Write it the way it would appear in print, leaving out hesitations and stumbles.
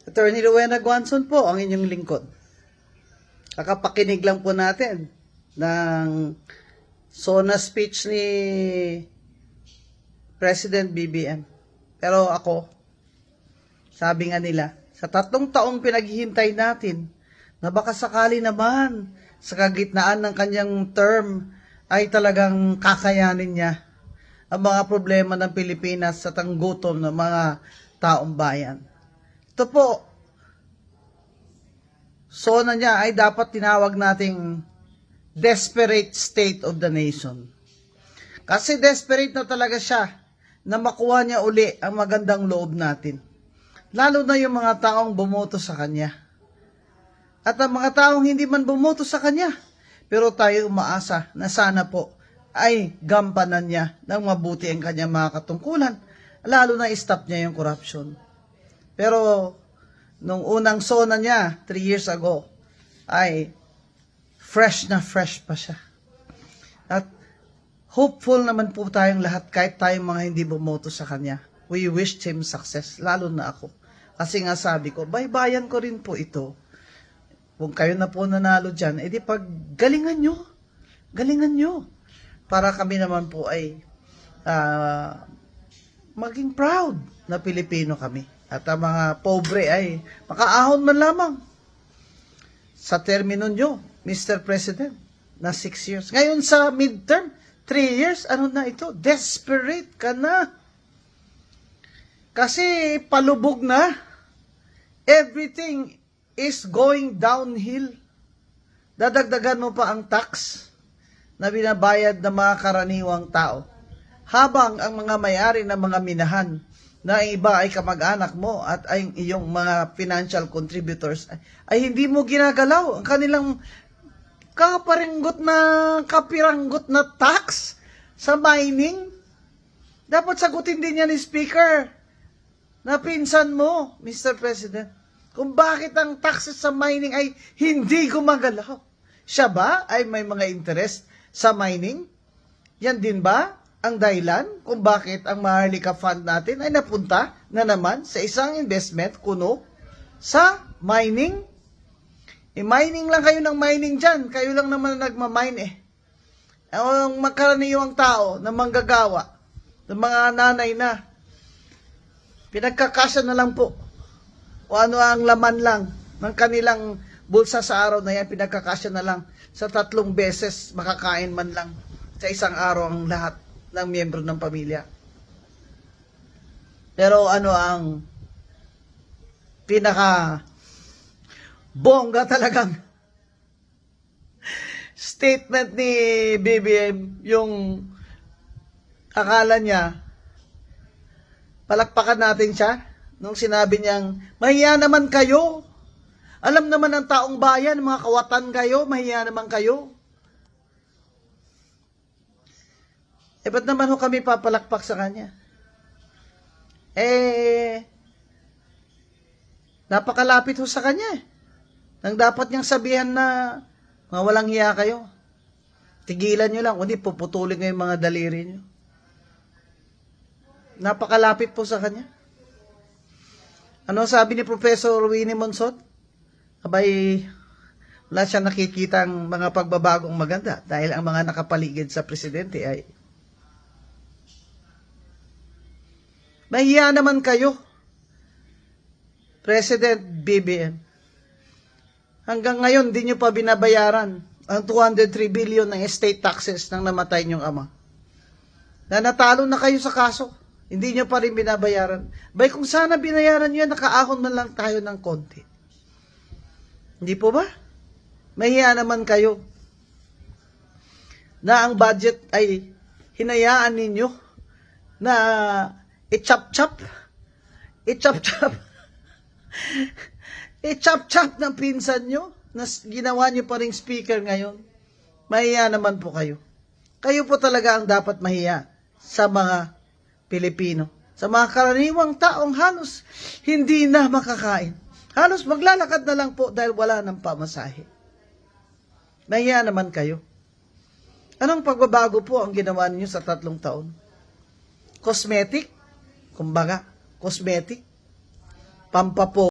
Attorney Rowena Guanzon po, ang inyong lingkod. Kakapakinig lang po natin ng SONA speech ni President BBM. Pero ako, sabi nga nila, sa 3 taong pinaghihintay natin, na baka sakali naman sa kagitnaan ng kanyang term ay talagang kakayanin niya ang mga problema ng Pilipinas sa tanggutom ng mga taong bayan. Ito po, SONA niya ay dapat tinawag nating desperate state of the nation. Kasi desperate na talaga siya na makuha niya uli ang magandang loob natin. Lalo na yung mga taong bumoto sa kanya. At ang mga taong hindi man bumoto sa kanya, pero tayo umaasa na sana po ay gampanan niya ng mabuti ang kanyang mga katungkulan, lalo na i-stop niya yung corruption. Pero nung unang SONA niya, 3 years ago, ay fresh na fresh pa siya. At hopeful naman po tayong lahat, kahit tayong mga hindi bumoto sa kanya. We wished him success, lalo na ako. Kasi nga sabi ko, baybayan ko rin po ito. Kung kayo na po nanalo dyan, edi pag galingan nyo. Galingan nyo. Para kami naman po ay maging proud na Pilipino kami. At ang mga pobre ay makaahon man lamang sa termino nyo, Mr. President, na 6 years. Ngayon sa midterm, 3 years, ano na ito? Desperate ka na. Kasi palubog na. Everything is going downhill. Dadagdagan mo pa ang tax na binabayad ng mga karaniwang tao. Habang ang mga may-ari ng mga minahan na iba ay kamag-anak mo at ay iyong mga financial contributors ay hindi mo ginagalaw ang kanilang kapiranggot na tax sa mining. Dapat sagutin din yan ni Speaker na pinsan mo, Mr. President, kung bakit ang taxes sa mining ay hindi gumagalaw. Siya ba ay may mga interest sa mining? Yan din ba ang dahilan kung bakit ang Maharlika Fund natin ay napunta na naman sa isang investment kuno sa mining? Mining lang kayo ng mining dyan. Kayo lang naman nagmamine eh. Ang makaraniwang tao na manggagawa, ng mga nanay na, pinagkakasya na lang po. O ano ang laman lang ng kanilang bulsa sa araw na yan, pinagkakasya na lang sa 3 beses makakain man lang sa isang araw ang lahat ng miyembro ng pamilya. Pero ano ang pinaka bongga talagang statement ni BBM, yung akala niya palakpakan natin siya nung sinabi niyang mahiya naman kayo, alam naman ng taong bayan, mga kawatan kayo, mahiya naman kayo. Ba't naman ho kami papalakpak sa kanya? Napakalapit ho sa kanya eh. Nang dapat niyang sabihan na mga walang hiya kayo. Tigilan nyo lang, kundi puputulin ko yung mga daliri nyo. Napakalapit po sa kanya. Ano sabi ni Professor Winnie Monson? Abay, wala siya nakikitang mga pagbabagong maganda dahil ang mga nakapaligid sa presidente ay mahiya naman kayo, President BBM. Hanggang ngayon, di nyo pa binabayaran ang 203 billion ng estate taxes ng namatay niyong ama. Na natalo na kayo sa kaso, hindi nyo pa rin binabayaran. Bay, kung sana binayaran nyo yan, nakaahon man lang tayo ng konti. Hindi po ba? Mahiya naman kayo na ang budget ay hinayaan ninyo na i-chop-chop ng pinsan nyo na ginawa nyo pa ring speaker ngayon. Mahiya naman po kayo. Kayo po talaga ang dapat mahiya sa mga Pilipino. Sa mga karaniwang taong halos hindi na makakain. Halos maglalakad na lang po dahil wala ng pamasahe. Mahiya naman kayo. Anong pagbabago po ang ginawa niyo sa 3 taon? Cosmetic? Kumbaga, cosmetic? Pampapo.